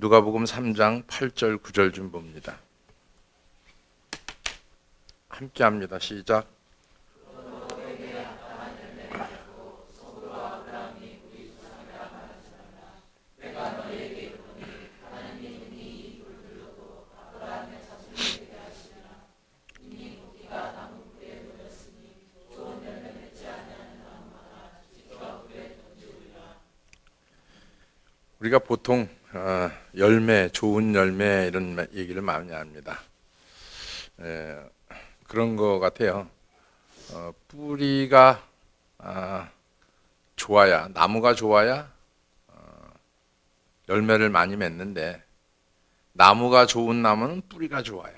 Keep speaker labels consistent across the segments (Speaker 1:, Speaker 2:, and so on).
Speaker 1: 누가복음 3장 8절 9절 좀 봅니다. 함께 합니다. 시작. 우리가 보통 열매, 좋은 열매 이런 얘기를 많이 합니다. 그런 것 같아요. 뿌리가 좋아야, 나무가 좋아야 열매를 많이 맺는데, 나무가 좋은 나무는 뿌리가 좋아요.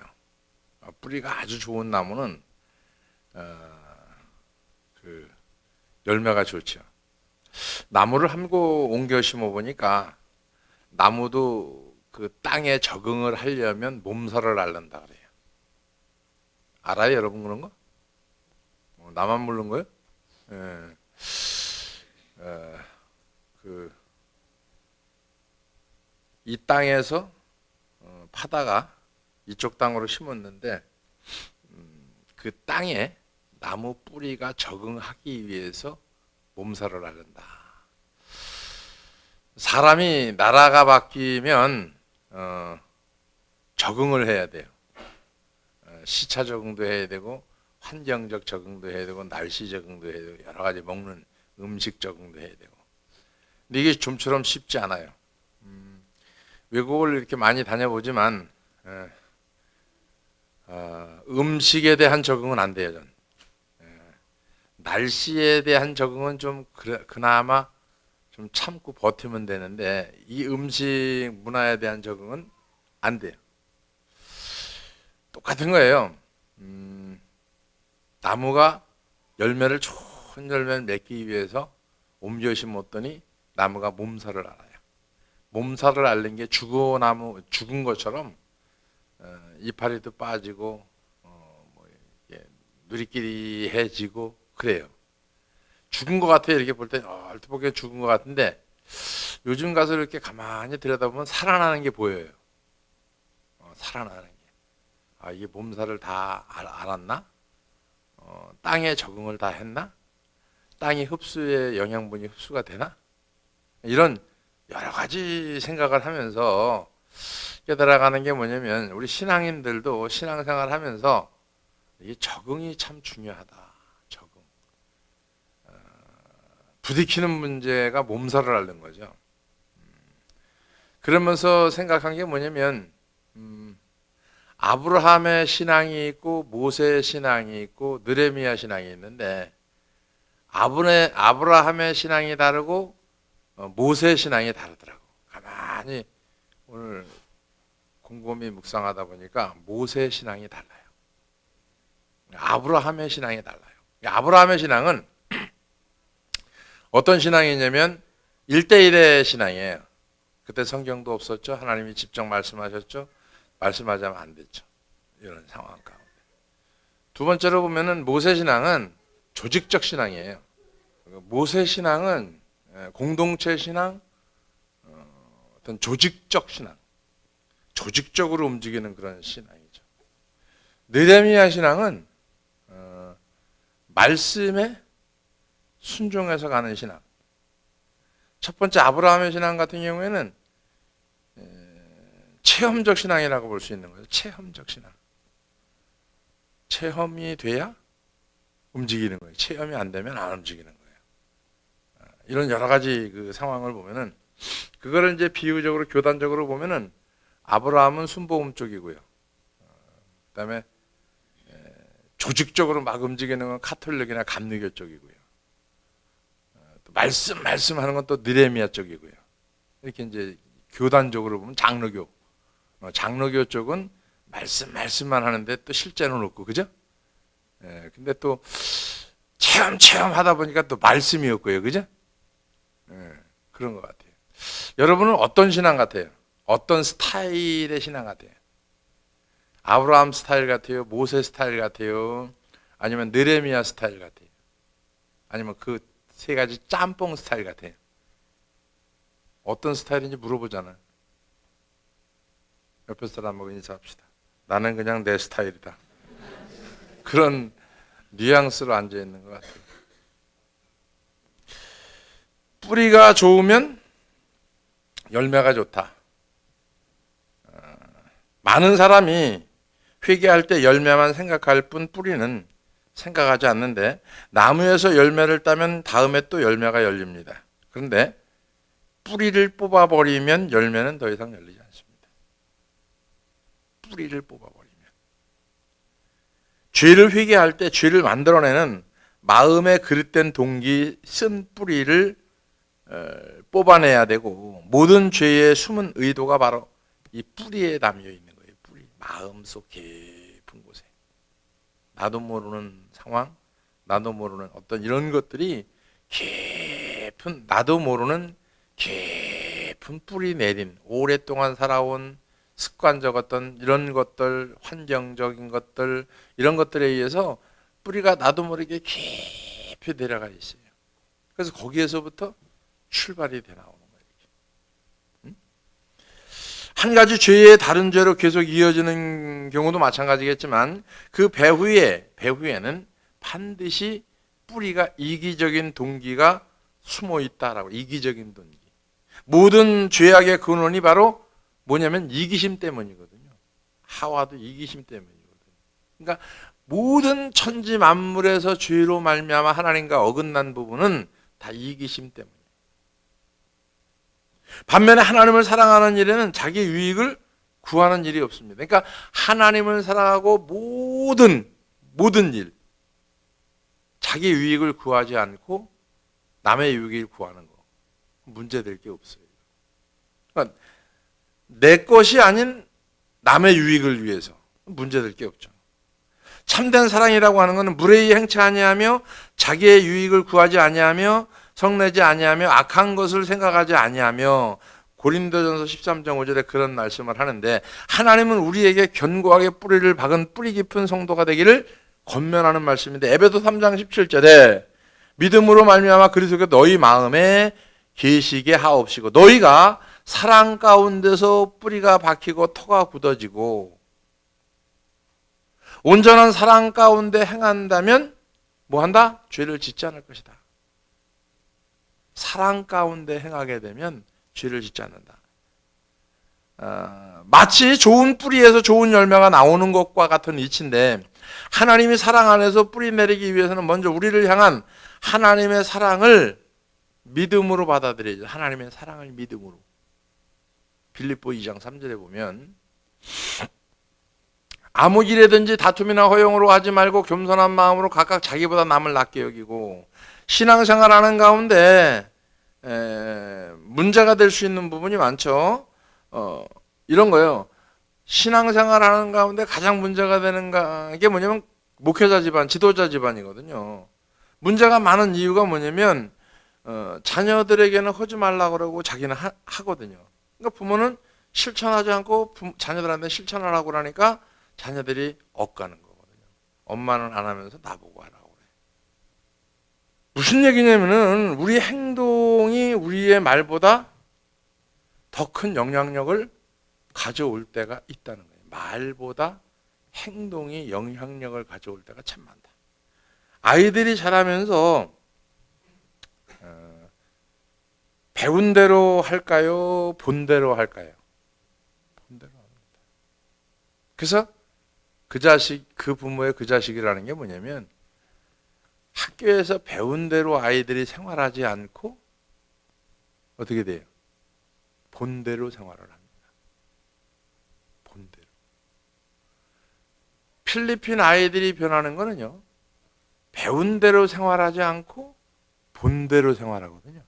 Speaker 1: 뿌리가 아주 좋은 나무는 그 열매가 좋죠. 나무를 한곳 옮겨 심어 보니까 나무도 그 땅에 적응을 하려면 몸살을 앓는다 그래요. 알아요, 여러분 그런 거? 나만 모르는 거예요? 예. 이 땅에서 파다가 이쪽 땅으로 심었는데 그 땅에 나무 뿌리가 적응하기 위해서 몸살을 앓는다. 사람이 나라가 바뀌면 적응을 해야 돼요. 시차 적응도 해야 되고 환경적 적응도 해야 되고 날씨 적응도 해야 되고 여러 가지 먹는 음식 적응도 해야 되고. 근데 이게 좀처럼 쉽지 않아요. 외국을 이렇게 많이 다녀보지만 음식에 대한 적응은 안 돼요. 전. 날씨에 대한 적응은 좀 그나마 좀 참고 버티면 되는데 이 음식 문화에 대한 적응은 안 돼요. 똑같은 거예요. 나무가 열매를 좋은 열매를 맺기 위해서 옮겨 심었더니 나무가 몸살을 앓아요. 몸살을 앓는 게 죽은 것처럼 이파리도 빠지고 누리끼리해지고 그래요. 죽은 것 같아요. 이렇게 볼 때 얼핏 보기에 죽은 것 같은데 요즘 가서 이렇게 가만히 들여다보면 살아나는 게 보여요. 살아나는 게. 이게 몸살을 다 앓았나? 땅에 적응을 다 했나? 땅이 흡수의 영양분이 흡수가 되나? 이런 여러 가지 생각을 하면서 깨달아가는 게 뭐냐면 우리 신앙인들도 신앙생활 하면서 이 적응이 참 중요하다. 적응. 부딪히는 문제가 몸살을 앓는 거죠. 그러면서 생각한 게 뭐냐면 아브라함의 신앙이 있고 모세의 신앙이 있고 느헤미야 신앙이 있는데 아브라함의 신앙이 다르고 모세의 신앙이 다르더라고. 가만히 오늘 곰곰이 묵상하다 보니까 모세의 신앙이 달라요. 아브라함의 신앙이 달라요. 아브라함의 신앙은 어떤 신앙이냐면 1대1의 신앙이에요. 그때 성경도 없었죠. 하나님이 직접 말씀하셨죠. 말씀하자면 안 됐죠. 이런 상황 가운데. 두 번째로 보면은 모세 신앙은 조직적 신앙이에요. 모세 신앙은 공동체 신앙, 어떤 조직적 신앙, 조직적으로 움직이는 그런 신앙이죠. 느헤미야 신앙은 말씀에 순종해서 가는 신앙. 첫 번째 아브라함의 신앙 같은 경우에는 체험적 신앙이라고 볼 수 있는 거예요. 체험적 신앙. 체험이 돼야 움직이는 거예요. 체험이 안 되면 안 움직이는 거예요. 이런 여러 가지 그 상황을 보면은 그거를 이제 비유적으로 교단적으로 보면은 아브라함은 순복음 쪽이고요. 그다음에 조직적으로 막 움직이는 건 카톨릭이나 감리교 쪽이고요. 또 말씀하는 건 또 느헤미야 쪽이고요. 이렇게 이제 교단적으로 보면 장로교 쪽은 말씀만 하는데 또 실제는 없고, 그죠? 근데 또 체험하다 보니까 또 말씀이 없고요, 그죠? 그런 것 같아요. 여러분은 어떤 신앙 같아요? 어떤 스타일의 신앙 같아요? 아브라함 스타일 같아요? 모세 스타일 같아요? 아니면 느헤미야 스타일 같아요? 아니면 그 세 가지 짬뽕 스타일 같아요? 어떤 스타일인지 물어보잖아요. 옆에 사람하고 인사합시다. 나는 그냥 내 스타일이다. 그런 뉘앙스로 앉아 있는 것 같아요. 뿌리가 좋으면 열매가 좋다. 많은 사람이 회개할 때 열매만 생각할 뿐 뿌리는 생각하지 않는데, 나무에서 열매를 따면 다음에 또 열매가 열립니다. 그런데 뿌리를 뽑아버리면 열매는 더 이상 열리지 않습니다. 뿌리를 뽑아버리면. 죄를 회개할 때 죄를 만들어내는 마음에 그릇된 동기, 쓴 뿌리를 뽑아내야 되고, 모든 죄의 숨은 의도가 바로 이 뿌리에 담겨 있는 거예요. 뿌리, 마음속 깊은 곳에. 나도 모르는 상황, 나도 모르는 어떤 이런 것들이 깊은, 나도 모르는 깊은 뿌리 내린, 오랫동안 살아온 습관적 어떤 이런 것들, 환경적인 것들, 이런 것들에 의해서 뿌리가 나도 모르게 깊이 내려가 있어요. 그래서 거기에서부터 출발이 돼 나오는 거예요. 한 가지 죄의 다른 죄로 계속 이어지는 경우도 마찬가지겠지만, 그 배후에는 반드시 뿌리가 이기적인 동기가 숨어 있다라고. 이기적인 동기. 모든 죄악의 근원이 바로 뭐냐면 이기심 때문이거든요. 하와도 이기심 때문이거든요. 그러니까 모든 천지 만물에서 죄로 말미암아 하나님과 어긋난 부분은 다 이기심 때문이에요. 반면에 하나님을 사랑하는 일에는 자기 유익을 구하는 일이 없습니다. 그러니까 하나님을 사랑하고 모든 일, 자기 유익을 구하지 않고 남의 유익을 구하는 거, 문제될 게 없어요. 그러니까 내 것이 아닌 남의 유익을 위해서 문제될 게 없죠. 참된 사랑이라고 하는 것은 무례히 행치 아니하며 자기의 유익을 구하지 아니하며 성내지 아니하며 악한 것을 생각하지 아니하며, 고린도전서 13.5절에 그런 말씀을 하는데, 하나님은 우리에게 견고하게 뿌리를 박은 뿌리 깊은 성도가 되기를 권면하는 말씀인데, 에베소 3장 17절에 믿음으로 말미암아 그리스도께 너희 마음에 계시게 하옵시고, 너희가 사랑 가운데서 뿌리가 박히고 터가 굳어지고 온전한 사랑 가운데 행한다면 뭐한다? 죄를 짓지 않을 것이다. 사랑 가운데 행하게 되면 죄를 짓지 않는다. 마치 좋은 뿌리에서 좋은 열매가 나오는 것과 같은 이치인데, 하나님이 사랑 안에서 뿌리 내리기 위해서는 먼저 우리를 향한 하나님의 사랑을 믿음으로 받아들여야죠. 하나님의 사랑을 믿음으로. 빌립보 2장 3절에 보면, 아무 일에든지 다툼이나 허용으로 하지 말고 겸손한 마음으로 각각 자기보다 남을 낮게 여기고, 신앙생활하는 가운데 문제가 될 수 있는 부분이 많죠. 이런 거예요. 신앙생활하는 가운데 가장 문제가 되는 게 뭐냐면 목회자 집안, 지도자 집안이거든요. 문제가 많은 이유가 뭐냐면 자녀들에게는 하지 말라고 그러고 자기는 하거든요. 그러니까 부모는 실천하지 않고 자녀들한테 실천하라고 그러니까 자녀들이 엇가는 거거든요. 엄마는 안 하면서 나보고 하라고 그래. 무슨 얘기냐면은 우리 행동이 우리의 말보다 더 큰 영향력을 가져올 때가 있다는 거예요. 말보다 행동이 영향력을 가져올 때가 참 많다. 아이들이 자라면서 배운 대로 할까요? 본 대로 할까요? 본 대로 합니다. 그래서 그 부모의 그 자식이라는 게 뭐냐면, 학교에서 배운 대로 아이들이 생활하지 않고 어떻게 돼요? 본대로 생활을 합니다. 본대로. 필리핀 아이들이 변하는 거는요, 배운 대로 생활하지 않고 본대로 생활하거든요.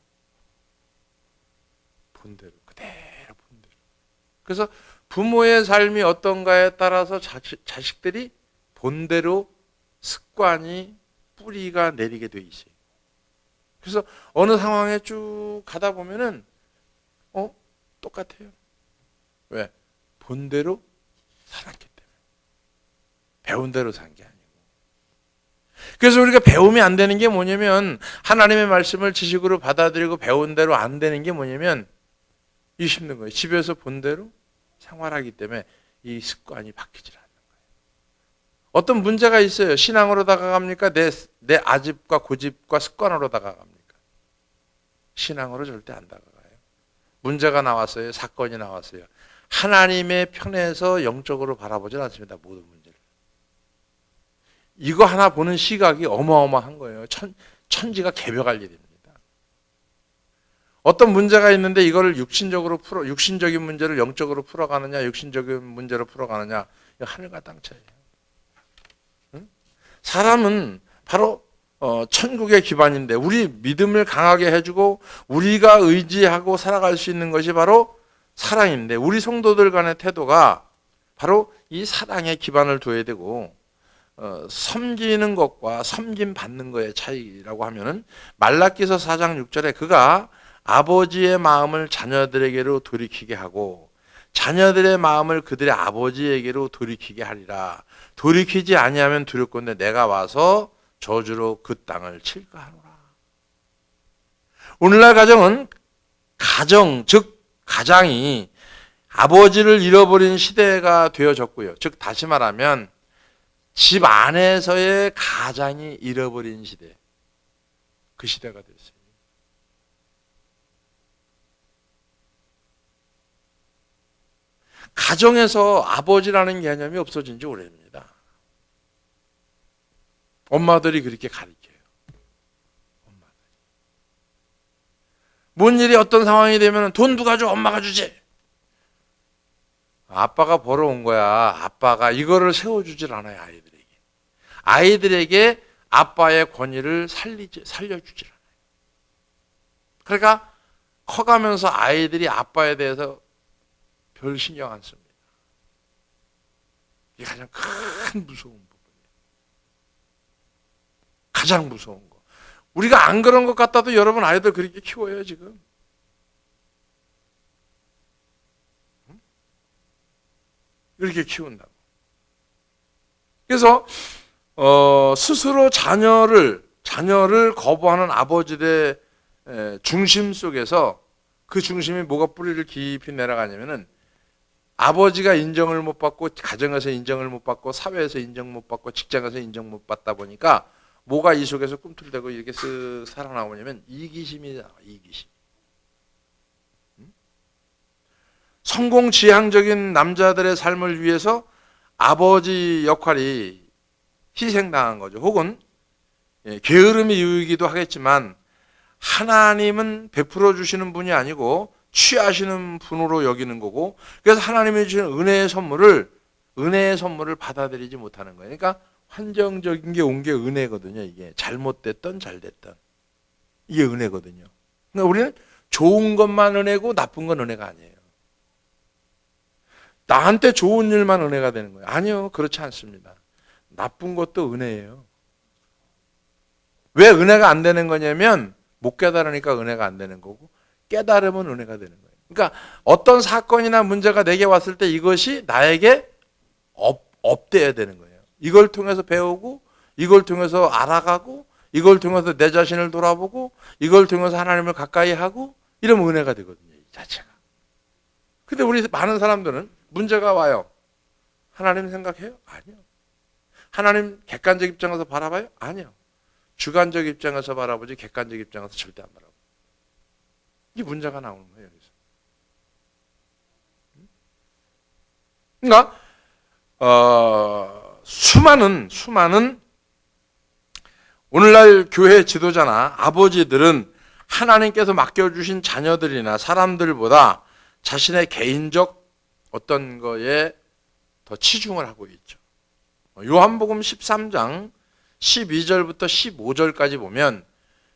Speaker 1: 본대로, 그대로 본대로. 그래서 부모의 삶이 어떤가에 따라서 자식들이 본대로 습관이 뿌리가 내리게 돼 있어요. 그래서 어느 상황에 쭉 가다 보면은 똑같아요. 왜? 본대로 살았기 때문에. 배운 대로 산 게 아니고. 그래서 우리가 배우면 안 되는 게 뭐냐면, 하나님의 말씀을 지식으로 받아들이고 배운 대로 안 되는 게 뭐냐면, 이 힘든 거예요. 집에서 본 대로 생활하기 때문에 이 습관이 바뀌질 않는 거예요. 어떤 문제가 있어요. 신앙으로 다가갑니까? 내 아집과 고집과 습관으로 다가갑니까? 신앙으로 절대 안 다가가요. 문제가 나왔어요. 사건이 나왔어요. 하나님의 편에서 영적으로 바라보질 않습니다. 모든 문제를. 이거 하나 보는 시각이 어마어마한 거예요. 천지가 개벽할 일입니다. 어떤 문제가 있는데 이거를 육신적인 문제를 영적으로 풀어가느냐, 육신적인 문제로 풀어가느냐, 이거 하늘과 땅 차이예요. 응? 사람은 바로 천국의 기반인데 우리 믿음을 강하게 해주고 우리가 의지하고 살아갈 수 있는 것이 바로 사랑인데 우리 성도들 간의 태도가 바로 이 사랑에 기반을 둬야 되고 섬기는 것과 섬김 받는 것의 차이라고 하면은 말라기서 4장 6절에 그가 아버지의 마음을 자녀들에게로 돌이키게 하고 자녀들의 마음을 그들의 아버지에게로 돌이키게 하리라. 돌이키지 아니하면 두렵건대 내가 와서 저주로 그 땅을 칠까 하노라. 오늘날 가정은 즉 가장이 아버지를 잃어버린 시대가 되어졌고요. 즉 다시 말하면 집 안에서의 가장이 잃어버린 시대, 그 시대가 됐어요. 가정에서 아버지라는 개념이 없어진 지 오래입니다. 엄마들이 그렇게 가르쳐요. 뭔 일이 어떤 상황이 되면 돈 누가 줘? 엄마가 주지. 아빠가 벌어온 거야. 아빠가 이거를 세워주질 않아요. 아이들에게 아빠의 권위를 살려주질 않아요. 그러니까 커가면서 아이들이 아빠에 대해서 별 신경 안 씁니다. 이게 가장 큰 무서운 부분이에요. 가장 무서운 거. 우리가 안 그런 것 같아도 여러분 아이들 그렇게 키워요 지금. 이렇게 키운다고. 그래서 스스로 자녀를 거부하는 아버지의 중심 속에서 그 중심이 뭐가 뿌리를 깊이 내려가냐면은 아버지가 인정을 못 받고 가정에서 인정을 못 받고 사회에서 인정 못 받고 직장에서 인정 못 받다 보니까 뭐가 이 속에서 꿈틀대고 이렇게 쓱 살아나오냐면 이기심이 나와. 이기심. 성공지향적인 남자들의 삶을 위해서 아버지 역할이 희생당한 거죠. 혹은 게으름의 이유이기도 하겠지만 하나님은 베풀어 주시는 분이 아니고 취하시는 분으로 여기는 거고 그래서 하나님이 주시는 은혜의 선물을 받아들이지 못하는 거예요. 그러니까 환경적인 게 온 게 은혜거든요. 이게 잘못됐던 잘됐던 이게 은혜거든요. 그러니까 우리는 좋은 것만 은혜고 나쁜 건 은혜가 아니에요. 나한테 좋은 일만 은혜가 되는 거예요. 아니요. 그렇지 않습니다. 나쁜 것도 은혜예요. 왜 은혜가 안 되는 거냐면 못 깨달으니까 은혜가 안 되는 거고 깨달으면 은혜가 되는 거예요. 그러니까 어떤 사건이나 문제가 내게 왔을 때 이것이 나에게 업돼야 되는 거예요. 이걸 통해서 배우고 이걸 통해서 알아가고 이걸 통해서 내 자신을 돌아보고 이걸 통해서 하나님을 가까이 하고 이러면 은혜가 되거든요. 이 자체가. 근데 우리 많은 사람들은 문제가 와요. 하나님 생각해요? 아니요. 하나님 객관적 입장에서 바라봐요? 아니요. 주관적 입장에서 바라보지 객관적 입장에서 절대 안 바라봐요. 이게 문제가 나오는 거예요. 여기서. 그러니까 수많은 오늘날 교회 지도자나 아버지들은 하나님께서 맡겨주신 자녀들이나 사람들보다 자신의 개인적 어떤 거에 더 치중을 하고 있죠. 요한복음 13장 12절부터 15절까지 보면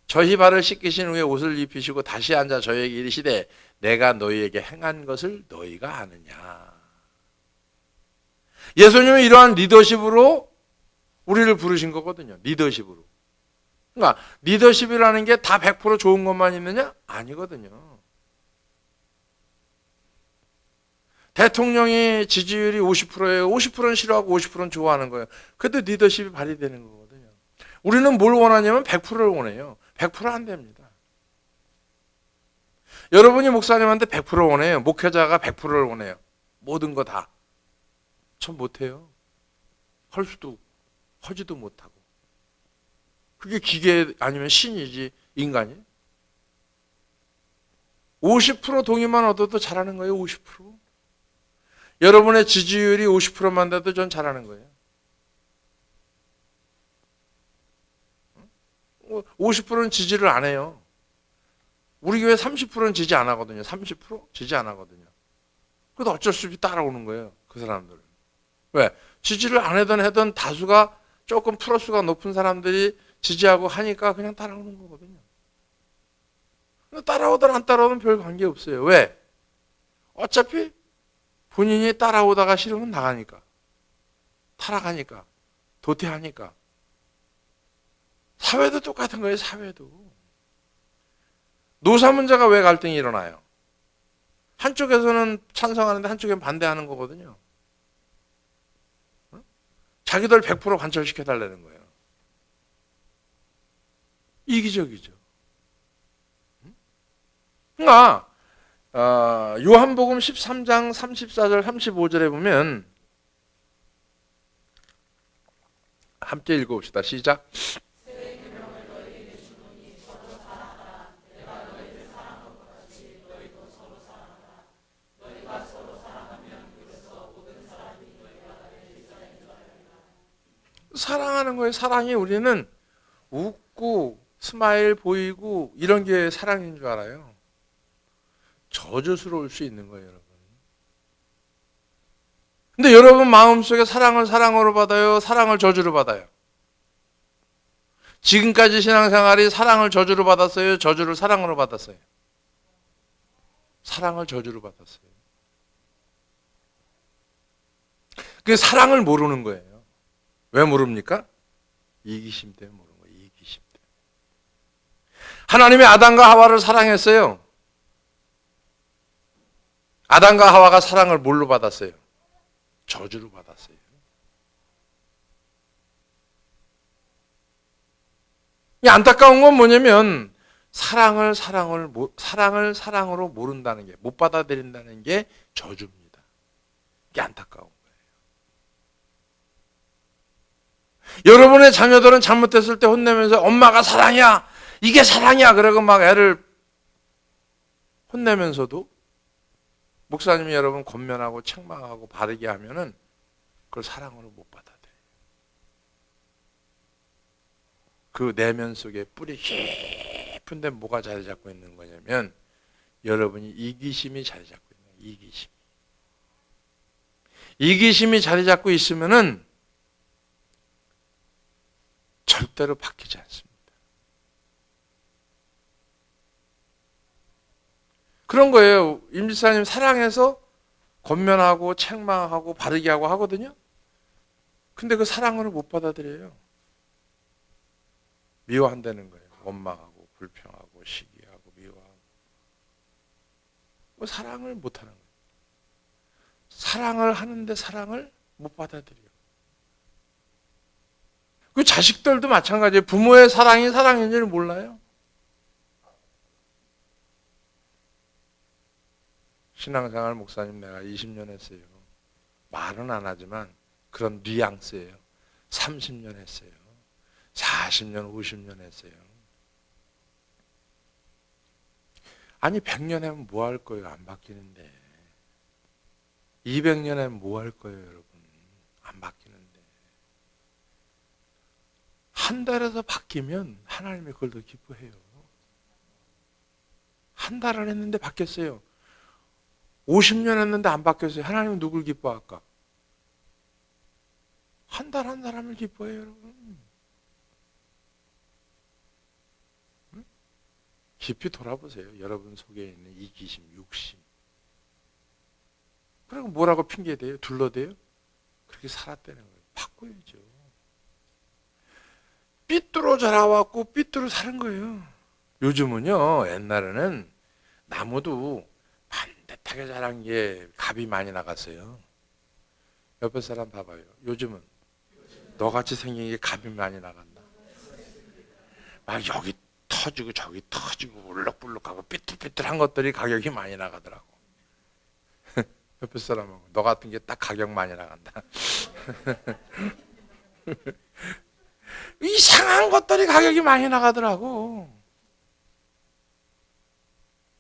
Speaker 1: 저희 발을 씻기신 후에 옷을 입히시고 다시 앉아 저에게 이르시되 내가 너희에게 행한 것을 너희가 아느냐. 예수님은 이러한 리더십으로 우리를 부르신 거거든요. 리더십으로. 그러니까 리더십이라는 게 다 100% 좋은 것만 있느냐? 아니거든요. 대통령이 지지율이 50%예요. 50%는 싫어하고 50%는 좋아하는 거예요. 그래도 리더십이 발휘되는 거거든요. 우리는 뭘 원하냐면 100%를 원해요. 100% 안 됩니다. 여러분이 목사님한테 100% 원해요. 목회자가 100%를 원해요. 모든 거 다. 전 못해요. 할 수도 하지도 못하고. 그게 기계 아니면 신이지 인간이. 50% 동의만 얻어도 잘하는 거예요. 50%. 여러분의 지지율이 50%만 돼도 전 잘하는 거예요. 50%는 지지를 안 해요. 우리 교회 30%는 지지 안 하거든요. 30% 지지 안 하거든요. 그래도 어쩔 수 없이 따라오는 거예요. 그 사람들은. 왜? 지지를 안 하던 다수가 조금 플러스가 높은 사람들이 지지하고 하니까 그냥 따라오는 거거든요. 따라오든 안 따라오든 별 관계 없어요. 왜? 어차피 본인이 따라오다가 싫으면 나가니까. 타락하니까. 도태하니까. 사회도 똑같은 거예요. 사회도. 노사 문제가 왜 갈등이 일어나요? 한쪽에서는 찬성하는데 한쪽엔 반대하는 거거든요. 자기들 100% 관철시켜달라는 거예요. 이기적이죠. 그러니까 요한복음 13장 34절 35절에 보면 함께 읽어봅시다. 시작. 사랑하는 거예요. 사랑이 우리는 웃고 스마일 보이고 이런 게 사랑인 줄 알아요. 저주스러울 수 있는 거예요, 여러분. 근데 여러분 마음속에 사랑을 사랑으로 받아요? 사랑을 저주로 받아요? 지금까지 신앙생활이 사랑을 저주로 받았어요? 저주를 사랑으로 받았어요? 사랑을 저주로 받았어요. 그 사랑을 모르는 거예요. 왜 모릅니까? 이기심 때문에 모르는 거예요. 이기심 때문에. 하나님이 아담과 하와를 사랑했어요. 아담과 하와가 사랑을 뭘로 받았어요? 저주로 받았어요. 이 안타까운 건 뭐냐면 사랑을 사랑으로 모른다는 게, 못 받아들인다는 게 저주입니다. 이게 안타까운 거예요. 여러분의 자녀들은 잘못했을 때 혼내면서 엄마가 사랑이야, 이게 사랑이야 그러고 막 애를 혼내면서도 목사님이 여러분 권면하고 책망하고 바르게 하면은 그걸 사랑으로 못 받아들여요. 그 내면 속에 뿌리 깊은데 뭐가 자리 잡고 있는 거냐면 여러분이 이기심이 자리 잡고 있는 거예요. 이기심. 이기심이 자리 잡고 있으면은 절대로 바뀌지 않습니다. 그런 거예요. 임 집사님 사랑해서 권면하고 책망하고 바르게 하고 하거든요. 근데 그 사랑으로 못 받아들여요. 미워한다는 거예요. 원망하고 불평하고 시기하고 미워하고. 뭐 사랑을 못하는 거예요. 사랑을 하는데 사랑을 못 받아들여요. 그 자식들도 마찬가지예요. 부모의 사랑이 사랑인지를 몰라요. 신앙생활 목사님 내가 20년 했어요. 말은 안 하지만 그런 뉘앙스예요. 30년 했어요. 40년, 50년 했어요. 아니 100년 하면 뭐 할 거예요? 안 바뀌는데. 200년 하면 뭐 할 거예요, 여러분? 안 바뀌는데. 한 달에서 바뀌면 하나님이 그걸 더 기뻐해요. 한 달을 했는데 바뀌었어요. 50년 했는데 안 바뀌었어요. 하나님은 누굴 기뻐할까? 한 달 한 사람을 기뻐해요, 여러분. 응? 깊이 돌아보세요. 여러분 속에 있는 이기심, 욕심. 그리고 뭐라고 핑계대요? 둘러대요? 그렇게 살았다는 거예요. 바꿔야죠. 삐뚤어 자라왔고 삐뚤어 사는 거예요. 요즘은요, 옛날에는 나무도 반듯하게 자란 게 갑이 많이 나갔어요. 옆에 사람 봐봐요. 요즘은 너같이 생긴 게 갑이 많이 나간다. 막 여기 터지고 저기 터지고 울럭불럭하고 삐뚤삐뚤한 것들이 가격이 많이 나가더라고. 옆에 사람하고 너 같은 게 딱 가격 많이 나간다. 이상한 것들이 가격이 많이 나가더라고.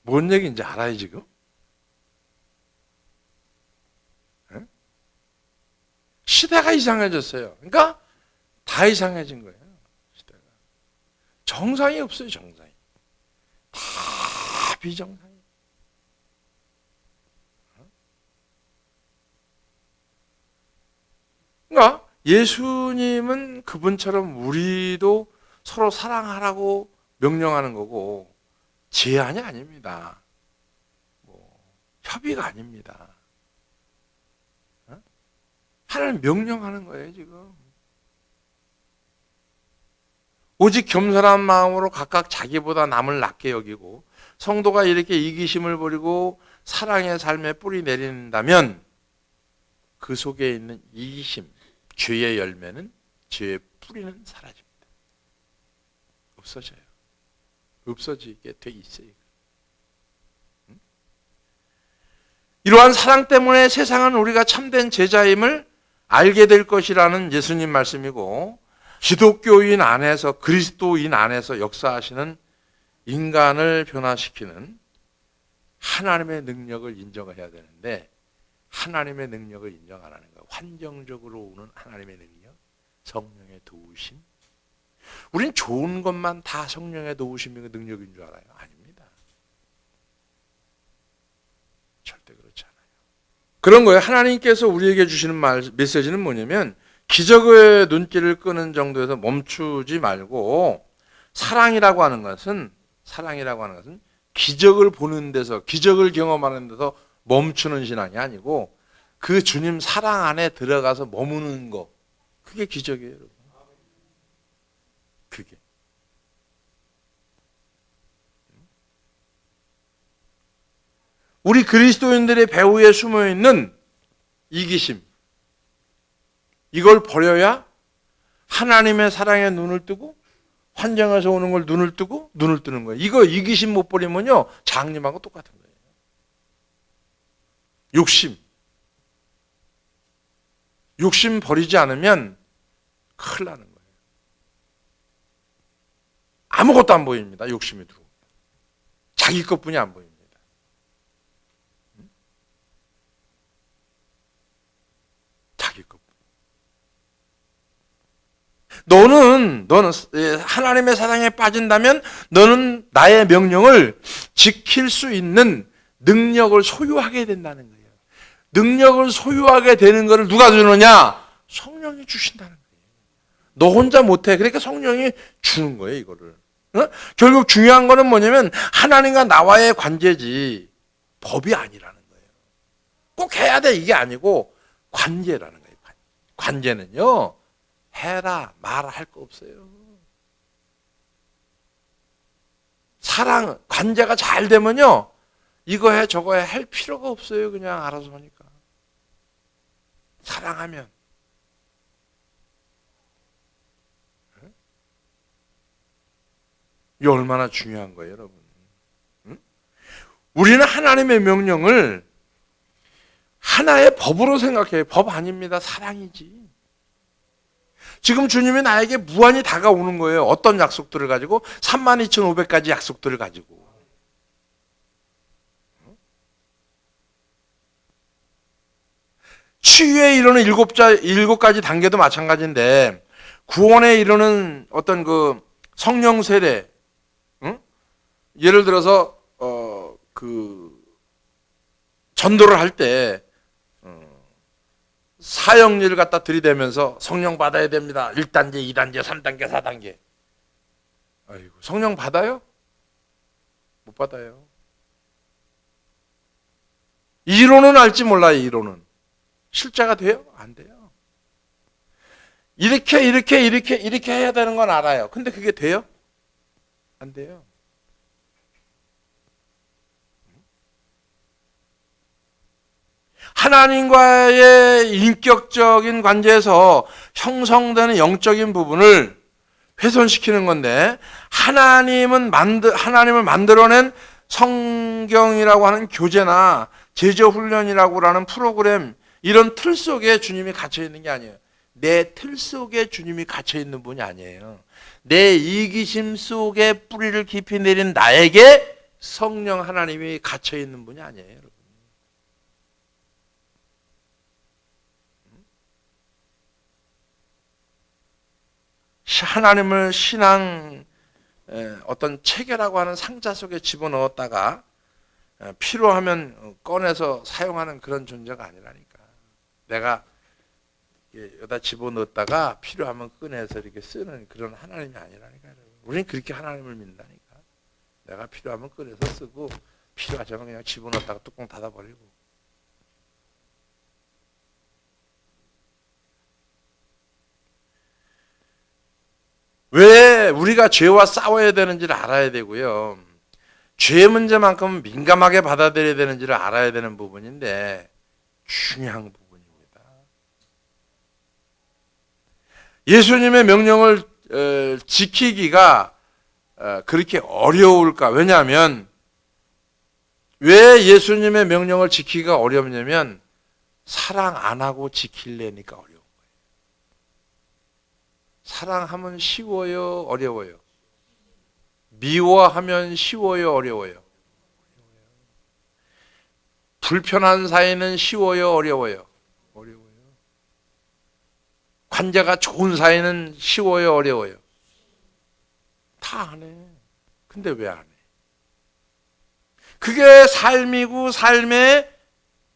Speaker 1: 뭔 얘기인지 알아요 지금? 응? 시대가 이상해졌어요. 그러니까 다 이상해진 거예요. 시대가. 정상이 없어요. 정상이. 다 비정상이. 그러니까 예수님은 그분처럼 우리도 서로 사랑하라고 명령하는 거고 제한이 아닙니다. 뭐 협의가 아닙니다. 하나님 명령하는 거예요 지금. 오직 겸손한 마음으로 각각 자기보다 남을 낮게 여기고 성도가 이렇게 이기심을 버리고 사랑의 삶에 뿌리 내린다면 그 속에 있는 이기심, 죄의 열매는, 죄의 뿌리는 사라집니다. 없어져요. 없어지게 돼 있어요. 이러한 사랑 때문에 세상은 우리가 참된 제자임을 알게 될 것이라는 예수님 말씀이고, 기독교인 안에서, 그리스도인 안에서 역사하시는 인간을 변화시키는 하나님의 능력을 인정해야 되는데, 하나님의 능력을 인정 안 하는 거예요. 환경적으로 오는 하나님의 능력, 성령의 도우심. 우린 좋은 것만 다 성령의 도우심이고 능력인 줄 알아요. 아닙니다. 절대 그렇지 않아요. 그런 거예요. 하나님께서 우리에게 주시는 메시지는 뭐냐면, 기적의 눈길을 끄는 정도에서 멈추지 말고, 사랑이라고 하는 것은 기적을 보는 데서, 기적을 경험하는 데서 멈추는 신앙이 아니고 그 주님 사랑 안에 들어가서 머무는 거, 그게 기적이에요, 여러분. 그게. 우리 그리스도인들의 배후에 숨어 있는 이기심, 이걸 버려야 하나님의 사랑에 눈을 뜨고 환경에서 오는 걸 눈을 뜨는 거예요. 이거 이기심 못 버리면요, 장님하고 똑같은 거예요. 욕심 버리지 않으면 큰일 나는 거예요. 아무것도 안 보입니다. 욕심이 들어오면. 자기 것뿐이 안 보입니다. 자기 것뿐. 너는 하나님의 사랑에 빠진다면 너는 나의 명령을 지킬 수 있는 능력을 소유하게 된다는 거예요. 능력을 소유하게 되는 것을 누가 주느냐? 성령이 주신다는 거예요. 너 혼자 못해. 그러니까 성령이 주는 거예요, 이거를. 결국 중요한 거는 뭐냐면 하나님과 나와의 관계지 법이 아니라는 거예요. 꼭 해야 돼 이게 아니고 관계라는 거예요. 관계는요, 해라 말아 할 거 없어요. 사랑, 관계가 잘 되면요, 이거 해 저거 해 할 필요가 없어요. 그냥 알아서 하니까. 사랑하면. 이게 얼마나 중요한 거예요, 여러분. 우리는 하나님의 명령을 하나의 법으로 생각해요. 법 아닙니다. 사랑이지. 지금 주님이 나에게 무한히 다가오는 거예요. 어떤 약속들을 가지고? 32,500가지 약속들을 가지고. 치유에 이르는 7가지 단계도 마찬가지인데, 구원에 이르는 어떤 그 성령 세례, 예를 들어서 전도를 할 때 사형리를 갖다 들이대면서 성령 받아야 됩니다. 1단계, 2단계, 3단계, 4단계. 아이고, 성령 받아요? 못 받아요. 이론은 알지 몰라요, 이론은. 실제가 돼요? 안 돼요. 이렇게 해야 되는 건 알아요. 근데 그게 돼요? 안 돼요. 하나님과의 인격적인 관계에서 형성되는 영적인 부분을 훼손시키는 건데, 하나님을 만들어낸 성경이라고 하는 교재나 제자 훈련이라고 하는 프로그램, 이런 틀 속에 주님이 갇혀 있는 게 아니에요. 내 틀 속에 주님이 갇혀 있는 분이 아니에요. 내 이기심 속에 뿌리를 깊이 내린 나에게 성령 하나님이 갇혀 있는 분이 아니에요, 여러분. 하나님을 신앙 어떤 체계라고 하는 상자 속에 집어넣었다가 필요하면 꺼내서 사용하는 그런 존재가 아니라니까. 내가 여기다 집어넣었다가 필요하면 꺼내서 이렇게 쓰는 그런 하나님이 아니라니까. 우리는 그렇게 하나님을 믿는다니까. 내가 필요하면 꺼내서 쓰고 필요하지 않으면 그냥 집어넣었다가 뚜껑 닫아버리고. 왜 우리가 죄와 싸워야 되는지를 알아야 되고요. 죄 문제만큼은 민감하게 받아들여야 되는지를 알아야 되는 부분인데 중요한 부분입니다. 예수님의 명령을 지키기가 그렇게 어려울까? 왜냐하면 왜 예수님의 명령을 지키기가 어렵냐면 사랑 안 하고 지키려니까 어려운 거예요. 사랑하면 쉬워요, 어려워요? 미워하면 쉬워요, 어려워요? 불편한 사이는 쉬워요, 어려워요? 어려워요. 관계가 좋은 사이는 쉬워요, 어려워요? 다 안 해. 근데 왜 안 해? 그게 삶이고 삶의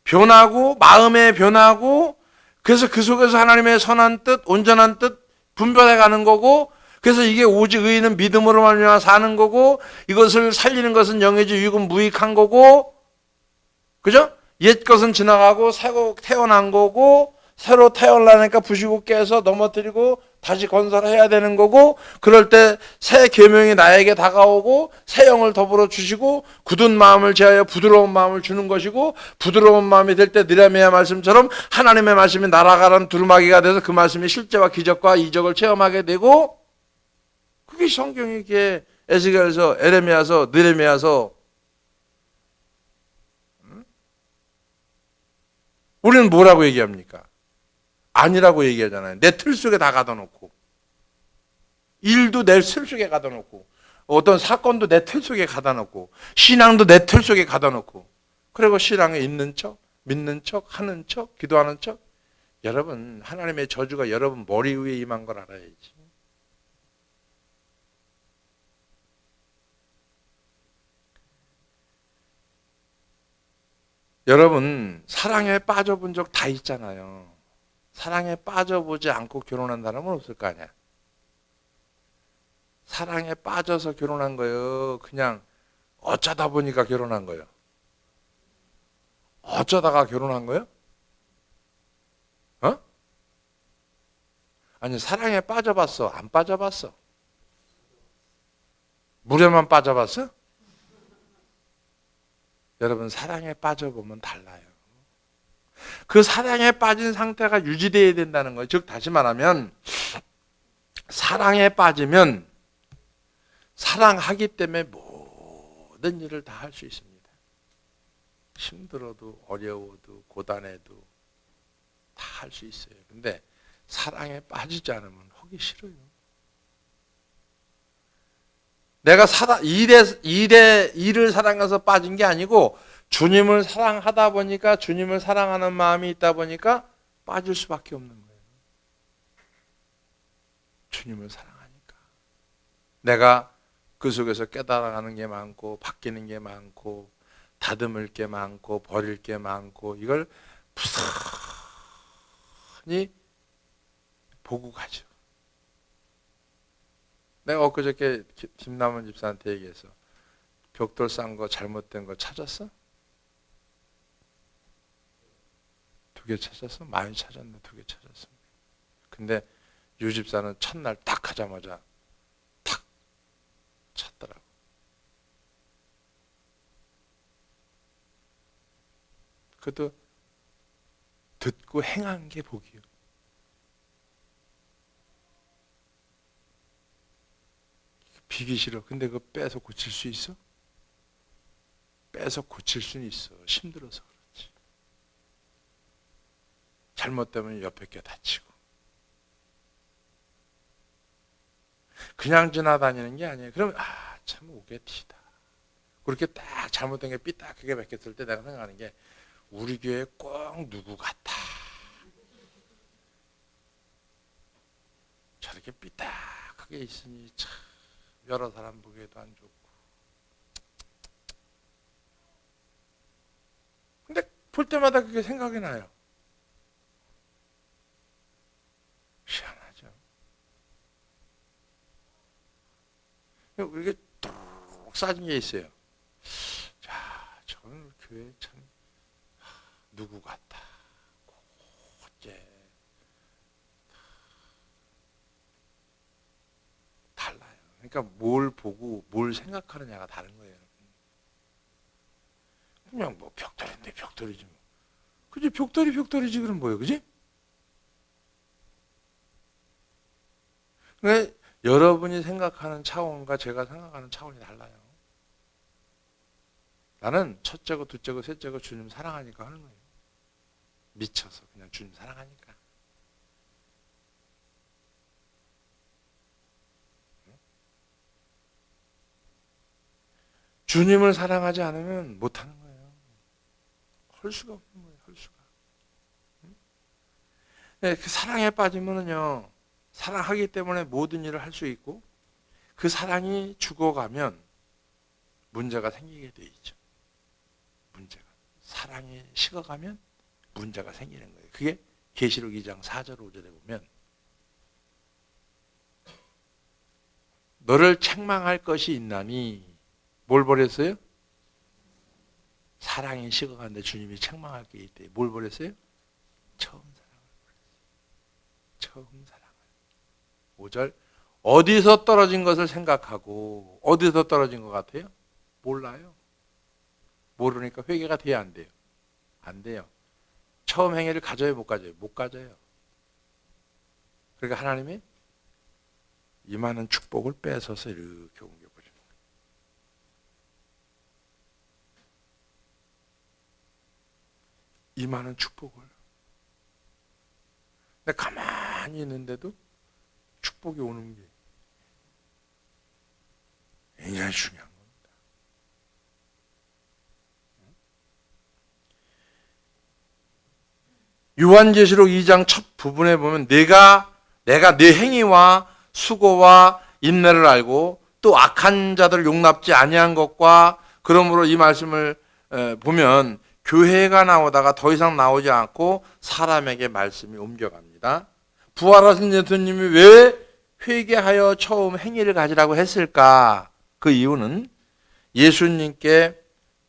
Speaker 1: 변화고 마음의 변화고, 그래서 그 속에서 하나님의 선한 뜻, 온전한 뜻 분별해 가는 거고, 그래서 이게 오직 의인은 믿음으로 말미암아 사는 거고, 이것을 살리는 것은 영의주 유익은 무익한 거고, 그죠? 옛 것은 지나가고 새로 태어난 거고, 새로 태어나니까 부시고 깨서 넘어뜨리고 다시 건설해야 되는 거고, 그럴 때 새 계명이 나에게 다가오고 새 영을 더불어 주시고 굳은 마음을 제하여 부드러운 마음을 주는 것이고, 부드러운 마음이 될 때 느헤미야 말씀처럼 하나님의 말씀이 날아가는 두루마기가 돼서 그 말씀이 실제와 기적과 이적을 체험하게 되고, 그게 성경이 이렇게 에스겔서, 에레미야서, 느헤미야서. 우리는 뭐라고 얘기합니까? 아니라고 얘기하잖아요. 내 틀 속에 다 가둬놓고, 일도 내 틀 속에 가둬놓고, 어떤 사건도 내 틀 속에 가둬놓고, 신앙도 내 틀 속에 가둬놓고, 그리고 신앙에 있는 척, 믿는 척, 하는 척, 기도하는 척. 여러분, 하나님의 저주가 여러분 머리 위에 임한 걸 알아야지. 여러분, 사랑에 빠져본 적 다 있잖아요. 사랑에 빠져보지 않고 결혼한 사람은 없을 거 아니야. 사랑에 빠져서 결혼한 거예요? 그냥 어쩌다 보니까 결혼한 거예요? 어쩌다가 결혼한 거예요? 어? 아니, 사랑에 빠져봤어? 안 빠져봤어? 물에만 빠져봤어? 여러분, 사랑에 빠져보면 달라요. 그 사랑에 빠진 상태가 유지되어야 된다는 거예요. 즉 다시 말하면 사랑에 빠지면 사랑하기 때문에 모든 일을 다 할 수 있습니다. 힘들어도 어려워도 고단해도 다 할 수 있어요. 근데 사랑에 빠지지 않으면 하기 싫어요. 내가 일을 사랑해서 빠진 게 아니고 주님을 사랑하다 보니까, 주님을 사랑하는 마음이 있다 보니까 빠질 수밖에 없는 거예요. 주님을 사랑하니까. 내가 그 속에서 깨달아가는 게 많고 바뀌는 게 많고 다듬을 게 많고 버릴 게 많고, 이걸 부산히 보고 가죠. 내가 엊그저께 김남은 집사한테 얘기해서, 벽돌 싼 거 잘못된 거 찾았어? 2개 찾았어? 많이 찾았네. 2개 찾았어. 근데 유 집사는 첫날 딱 하자마자 탁 찾더라고. 그것도 듣고 행한 게 복이요. 비기 싫어. 근데 그거 빼서 고칠 수 있어? 빼서 고칠 수는 있어. 힘들어서 그렇지. 잘못되면 옆에 게 다치고. 그냥 지나다니는 게 아니에요. 그러면 참 오게티다. 그렇게 딱 잘못된 게 삐딱하게 베꼈을 때 내가 생각하는 게 우리 교회 꼭 누구 같아. 저렇게 삐딱하게 있으니 참 여러 사람 보기에도 안 좋고. 근데 볼 때마다 그게 생각이 나요. 희한하죠. 이게 뚝 싸진 게 있어요. 자, 저는 교회 참 누구 같다. 곧게 달라요. 그러니까 뭘 보고 뭘 생각하느냐가 다른 거예요. 그냥 뭐 벽돌인데 벽돌이지 뭐. 그지? 벽돌이지 그럼 뭐예요? 그지? 그러니까 여러분이 생각하는 차원과 제가 생각하는 차원이 달라요. 나는 첫째고 둘째고 셋째고 주님 사랑하니까 하는 거예요. 미쳐서 그냥 주님 사랑하니까. 주님을 사랑하지 않으면 못하는 거예요. 할 수가 없는 거예요. 할 수가. 그 사랑에 빠지면은요, 사랑하기 때문에 모든 일을 할 수 있고 그 사랑이 죽어가면 문제가 생기게 돼 있죠. 문제가. 사랑이 식어가면 문제가 생기는 거예요. 그게 계시록 2장 4절 5절에 보면 너를 책망할 것이 있나니 뭘 버렸어요? 사랑이 식어가는데 주님이 책망할 게 있대. 뭘 버렸어요? 처음 사랑을 버렸어요. 처음 사랑을. 5절 어디서 떨어진 것을 생각하고 어디서 떨어진 것 같아요? 몰라요. 모르니까 회개가 돼야 안 돼요? 안 돼요. 처음 행위를 가져요? 못 가져요? 못 가져요. 그러니까 하나님이 이 많은 축복을 뺏어서 이렇게 옮겨버리는 거예요. 이 많은 축복을. 근데 가만히 있는데도 축복이 오는 게 굉장히 중요한 겁니다. 요한계시록 2장 첫 부분에 보면 내가 내 행위와 수고와 인내를 알고 또 악한 자들을 용납지 아니한 것과 그러므로 이 말씀을 보면 교회가 나오다가 더 이상 나오지 않고 사람에게 말씀이 옮겨갑니다. 부활하신 예수님이 왜 회개하여 처음 행위를 가지라고 했을까? 그 이유는 예수님께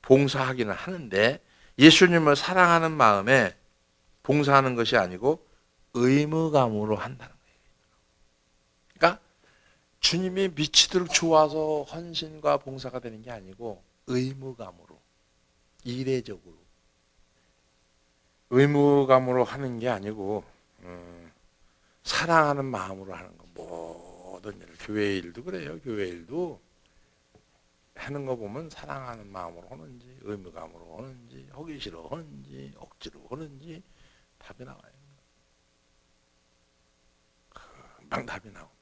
Speaker 1: 봉사하기는 하는데 예수님을 사랑하는 마음에 봉사하는 것이 아니고 의무감으로 한다는 거예요. 그러니까 주님이 미치도록 좋아서 헌신과 봉사가 되는 게 아니고 의무감으로, 이례적으로. 의무감으로 하는 게 아니고 사랑하는 마음으로 하는 거. 모든 일, 교회 일도 그래요. 교회 일도 하는 거 보면 사랑하는 마음으로 하는지 의무감으로 하는지 하기 싫어 하는지 억지로 하는지 답이 나와요. 금방 답이 나옵니다.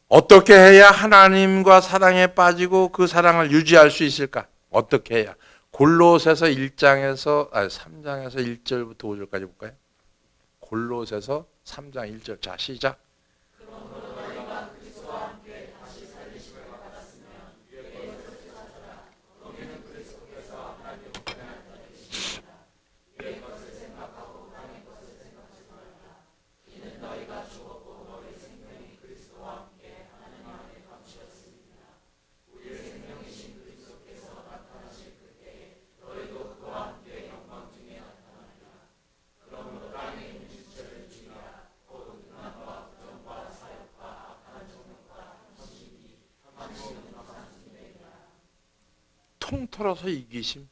Speaker 1: 어떻게 해야 하나님과 사랑에 빠지고 그 사랑을 유지할 수 있을까? 어떻게 해야? 골로새서 3장에서 1절부터 5절까지 볼까요? 골로새서 3장 1절. 자, 시작. 통틀어서 이기심.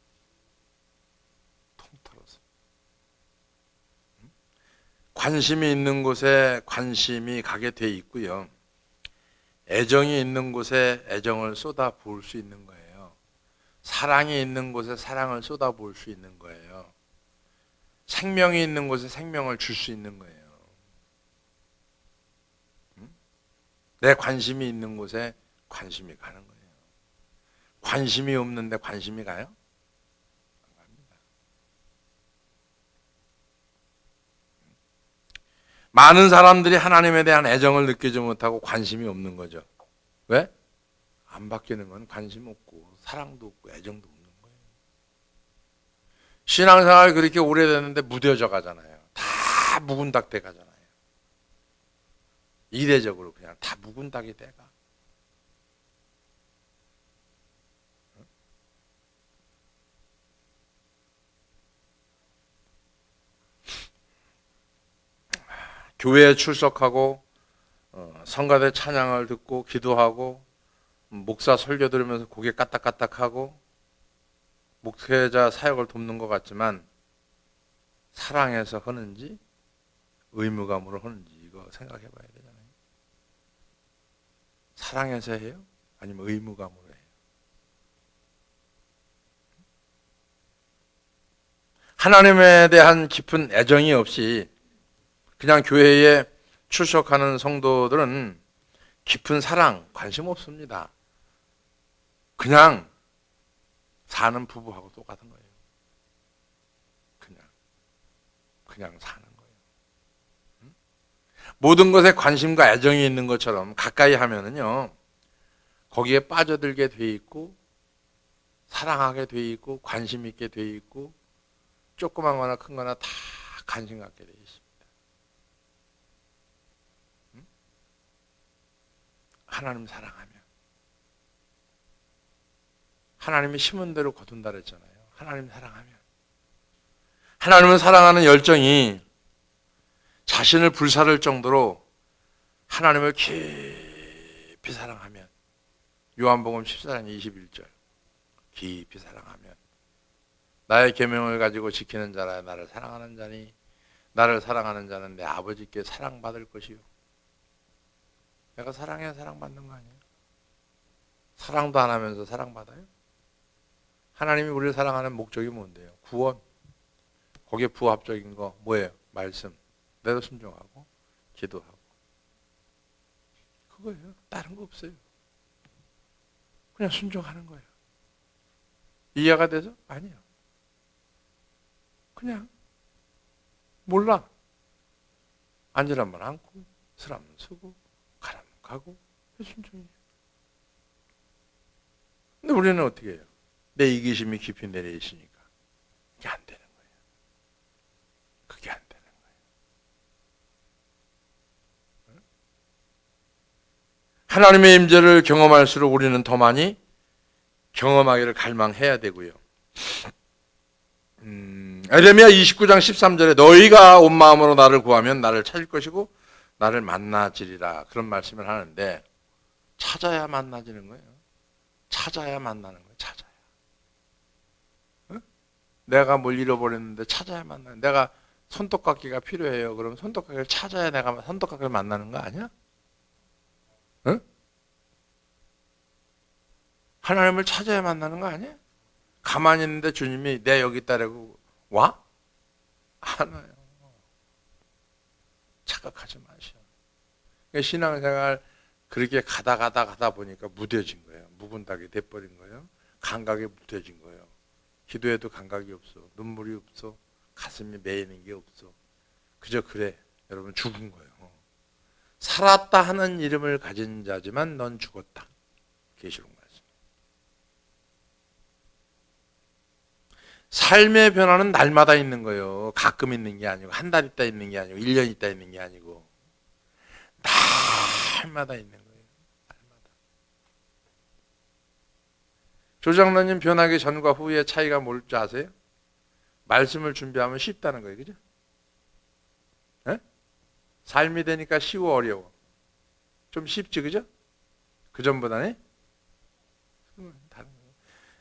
Speaker 1: 통틀어서. 관심이 있는 곳에 관심이 가게 돼 있고요. 애정이 있는 곳에 애정을 쏟아 부을 수 있는 거예요. 사랑이 있는 곳에 사랑을 쏟아부을 수 있는 거예요. 생명이 있는 곳에 생명을 줄 수 있는 거예요. 내 관심이 있는 곳에 관심이 가는 거예요. 관심이 없는데 관심이 가요? 안 갑니다. 많은 사람들이 하나님에 대한 애정을 느끼지 못하고 관심이 없는 거죠. 왜? 안 바뀌는 건 관심 없고 사랑도 없고 애정도 없는 거예요. 신앙생활 그렇게 오래됐는데 무뎌져 가잖아요. 다 묵은 닭 돼 가잖아요. 이례적으로 그냥 다 묵은 닭이 돼가. 교회에 출석하고 성가대 찬양을 듣고 기도하고 목사 설교 들으면서 고개 까딱까딱하고 목회자 사역을 돕는 것 같지만 사랑해서 하는지 의무감으로 하는지 이거 생각해 봐야 되잖아요. 사랑해서 해요? 아니면 의무감으로 해요? 하나님에 대한 깊은 애정이 없이 그냥 교회에 출석하는 성도들은 깊은 사랑, 관심 없습니다. 그냥 사는 부부하고 똑같은 거예요. 그냥 사는 거예요. 모든 것에 관심과 애정이 있는 것처럼 가까이 하면은요, 거기에 빠져들게 돼 있고, 사랑하게 돼 있고, 관심 있게 돼 있고, 조그만 거나 큰 거나 다 관심 갖게 돼 있습니다. 하나님 사랑하면. 하나님이 심은 대로 거둔다 그랬잖아요. 하나님 사랑하면. 하나님을 사랑하는 열정이 자신을 불사를 정도로 하나님을 깊이 사랑하면, 요한복음 14장 21절, 깊이 사랑하면 나의 계명을 가지고 지키는 자라 나를 사랑하는 자니 나를 사랑하는 자는 내 아버지께 사랑받을 것이요. 내가 사랑해야 사랑받는 거 아니에요? 사랑도 안 하면서 사랑받아요? 하나님이 우리를 사랑하는 목적이 뭔데요? 구원. 거기에 부합적인 거 뭐예요? 말씀. 내도 순종하고 기도하고. 그거예요. 다른 거 없어요. 그냥 순종하는 거예요. 이해가 돼서? 아니에요. 그냥 몰라. 앉으라면 앉고 서라면 서고 가라면 가고 순종이에요. 근데 우리는 어떻게 해요? 내 이기심이 깊이 내려 있으니까 그게 안 되는 거예요. 그게 안 되는 거예요. 하나님의 임재를 경험할수록 우리는 더 많이 경험하기를 갈망해야 되고요. 에레미야 29장 13절에 너희가 온 마음으로 나를 구하면 나를 찾을 것이고 나를 만나지리라 그런 말씀을 하는데 찾아야 만나지는 거예요. 찾아야 만나는 거예요. 찾아야. 응? 내가 뭘 잃어버렸는데 찾아야 만나는. 내가 손톱깎이가 필요해요. 그럼 손톱깎이를 찾아야 내가 손톱깎이를 만나는 거 아니야? 응? 하나님을 찾아야 만나는 거 아니야? 가만히 있는데 주님이 내 여기 있다라고 와? 안 와요. 착각하지 마시오. 신앙생활 그렇게 가다 보니까 무뎌진 거예요. 묵은 닭이 돼버린 거예요. 감각이 무뎌진 거예요. 기도해도 감각이 없어. 눈물이 없어. 가슴이 메이는 게 없어. 그저 그래. 여러분 죽은 거예요. 살았다 하는 이름을 가진 자지만 넌 죽었다. 계시록 말씀. 삶의 변화는 날마다 있는 거예요. 가끔 있는 게 아니고 한 달 있다 있는 게 아니고 1년 있다 있는 게 아니고 날마다 있는 거예요. 날마다. 조장로님 변하기 전과 후의 차이가 뭘지 아세요? 말씀을 준비하면 쉽다는 거예요. 그죠? 네? 삶이 되니까 쉬워 어려워? 좀 쉽지 그죠? 그전보다는 다른 거예요.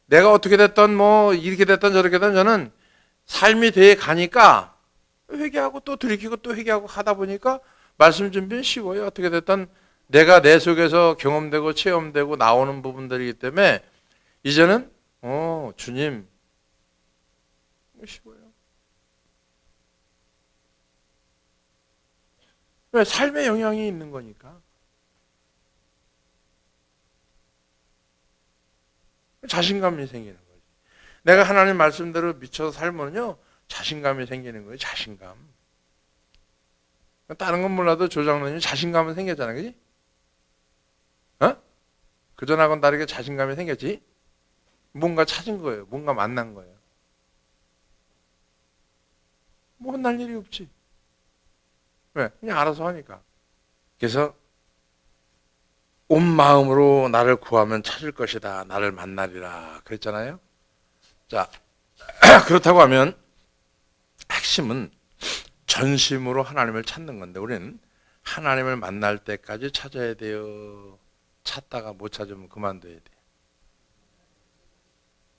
Speaker 1: 내가 어떻게 됐든 뭐 이렇게 됐든 저렇게 됐든 저는 삶이 돼 가니까 회개하고 또 들이키고 또 회개하고 하다 보니까 말씀 준비는 쉬워요. 어떻게 됐든 내가 내 속에서 경험되고 체험되고 나오는 부분들이기 때문에 이제는 주님 쉬워요. 왜? 삶의 영향이 있는 거니까. 자신감이 생기는 거지. 내가 하나님 말씀대로 미쳐서 살면요 자신감이 생기는 거예요. 자신감. 다른 건 몰라도 조장로님 자신감은 생겼잖아, 그지? 어? 그전하고는 다르게 자신감이 생겼지? 뭔가 찾은 거예요. 뭔가 만난 거예요. 뭐 혼날 일이 없지. 왜? 그냥 알아서 하니까. 그래서 온 마음으로 나를 구하면 찾을 것이다. 나를 만나리라. 그랬잖아요. 자, 그렇다고 하면 핵심은 전심으로 하나님을 찾는 건데 우리는 하나님을 만날 때까지 찾아야 돼요. 찾다가 못 찾으면 그만둬야 돼.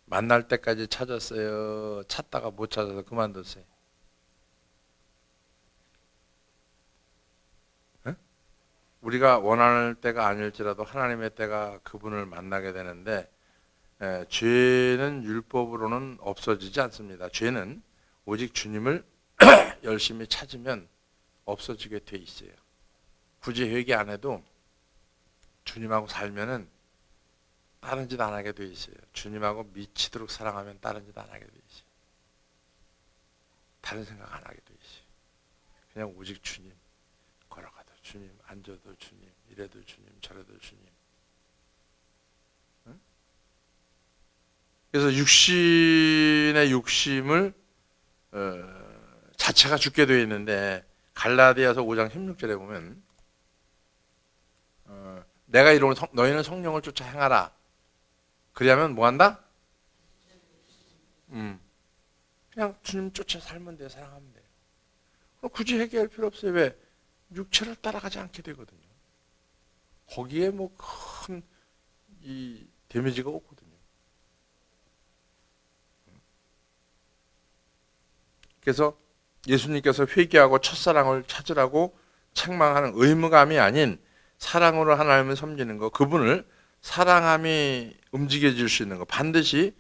Speaker 1: 만날 때까지 찾았어요. 찾다가 못 찾아서 그만뒀어요. 네? 우리가 원하는 때가 아닐지라도 하나님의 때가 그분을 만나게 되는데 죄는 율법으로는 없어지지 않습니다. 죄는 오직 주님을 열심히 찾으면 없어지게 돼 있어요. 굳이 회개 안 해도 주님하고 살면은 다른 짓 안 하게 돼 있어요. 주님하고 미치도록 사랑하면 다른 짓 안 하게 돼 있어요. 다른 생각 안 하게 돼 있어요. 그냥 오직 주님, 걸어가도 주님, 앉아도 주님, 이래도 주님, 저래도 주님. 응? 그래서 육신의 욕심을 자체가 죽게 되어 있는데 갈라디아서 5장 16절에 보면 내가 이루는 너희는 성령을 쫓아 행하라. 그리하면 뭐한다? 그냥 주님 쫓아 살면 돼요. 사랑하면 돼요. 굳이 회개할 필요 없어요. 왜? 육체를 따라가지 않게 되거든요. 거기에 뭐 큰 이 데미지가 없거든요. 그래서 예수님께서 회개하고 첫사랑을 찾으라고 책망하는 의무감이 아닌 사랑으로 하나님을 섬기는 거, 그분을 사랑함이 움직여질 수 있는 거, 반드시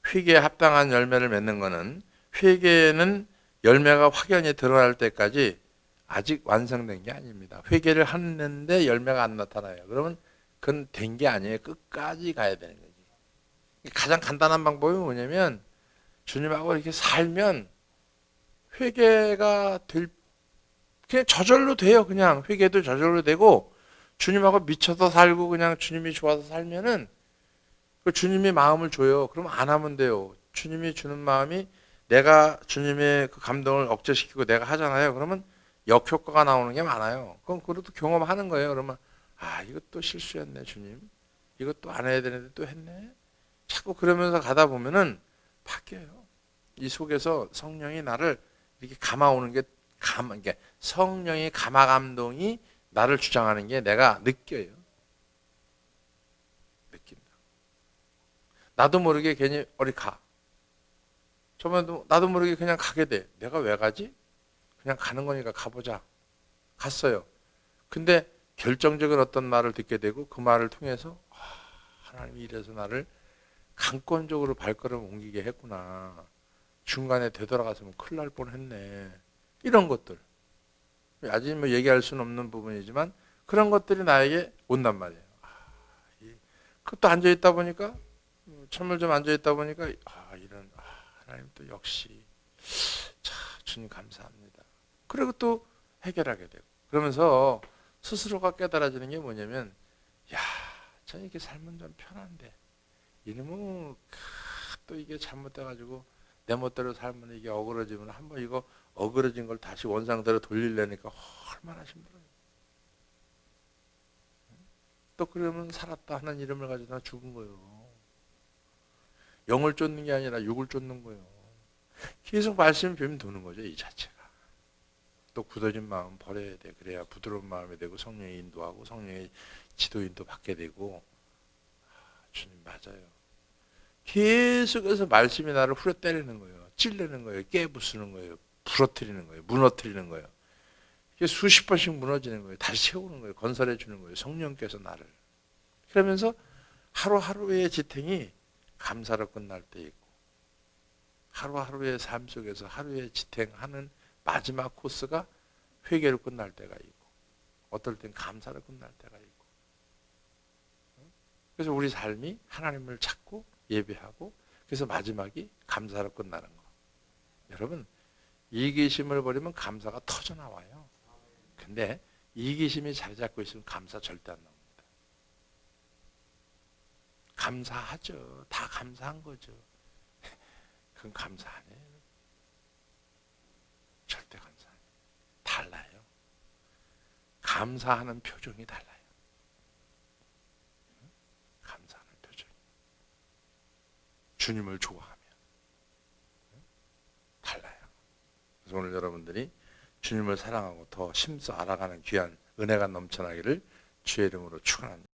Speaker 1: 회개에 합당한 열매를 맺는 거는 회개는 열매가 확연히 드러날 때까지 아직 완성된 게 아닙니다. 회개를 하는데 열매가 안 나타나요. 그러면 그건 된 게 아니에요. 끝까지 가야 되는 거지. 가장 간단한 방법이 뭐냐면 주님하고 이렇게 살면 회개가 그냥 저절로 돼요. 그냥 회개도 저절로 되고 주님하고 미쳐서 살고 그냥 주님이 좋아서 살면은 그 주님이 마음을 줘요. 그러면 안 하면 돼요. 주님이 주는 마음이 내가 주님의 그 감동을 억제시키고 내가 하잖아요. 그러면 역효과가 나오는 게 많아요. 그럼 그것도 경험하는 거예요. 그러면 이것도 실수했네 주님. 이것도 안 해야 되는데 또 했네. 자꾸 그러면서 가다 보면은 바뀌어요. 이 속에서 성령이 나를 이렇게 감아오는 게 이게 성령의 감화 감동이 나를 주장하는 게 내가 느껴요. 느낀다. 나도 모르게 괜히 어디 가. 저번에도 나도 모르게 그냥 가게 돼. 내가 왜 가지? 그냥 가는 거니까 가보자. 갔어요. 근데 결정적인 어떤 말을 듣게 되고 그 말을 통해서 하나님이 이래서 나를 강권적으로 발걸음 옮기게 했구나. 중간에 되돌아갔으면 큰일 날 뻔했네. 이런 것들. 아직 뭐 얘기할 수는 없는 부분이지만 그런 것들이 나에게 온단 말이에요. 그것도 앉아있다 보니까 천물 좀 앉아있다 보니까 이런 하나님 또 역시 주님 감사합니다. 그리고 또 해결하게 되고 그러면서 스스로가 깨달아지는 게 뭐냐면 전 이렇게 살면 좀 편한데 이놈은 또 이게 잘못돼가지고 내 멋대로 살면 이게 어그러지면 한번 이거 어그러진 걸 다시 원상대로 돌리려니까 얼마나 힘들어요. 또 그러면 살았다 하는 이름을 가지고 나 죽은 거예요. 영을 쫓는 게 아니라 육을 쫓는 거예요. 계속 말씀이 뱀 도는 거죠. 이 자체가. 또 굳어진 마음 버려야 돼. 그래야 부드러운 마음이 되고 성령의 인도하고 성령의 지도인도 받게 되고 주님 맞아요. 계속해서 말씀이 나를 후려 때리는 거예요. 찔르는 거예요. 깨부수는 거예요. 부러뜨리는 거예요. 무너뜨리는 거예요. 수십 번씩 무너지는 거예요. 다시 세우는 거예요. 건설해 주는 거예요. 성령께서 나를. 그러면서 하루하루의 지탱이 감사로 끝날 때 있고, 하루하루의 삶 속에서 하루의 지탱하는 마지막 코스가 회개로 끝날 때가 있고, 어떨 땐 감사로 끝날 때가 있고. 그래서 우리 삶이 하나님을 찾고 예배하고, 그래서 마지막이 감사로 끝나는 거. 여러분, 이기심을 버리면 감사가 터져 나와요. 근데 이기심이 자리 잡고 있으면 감사 절대 안 나옵니다. 감사하죠. 다 감사한 거죠. 그건 감사 아니에요. 절대 감사 아니에요. 달라요. 감사하는 표정이 달라요. 감사하는 표정. 주님을 좋아하면 달라요. 그래서 오늘 여러분들이 주님을 사랑하고 더 심써 알아가는 귀한 은혜가 넘쳐나기를 주의 이름으로 축원합니다.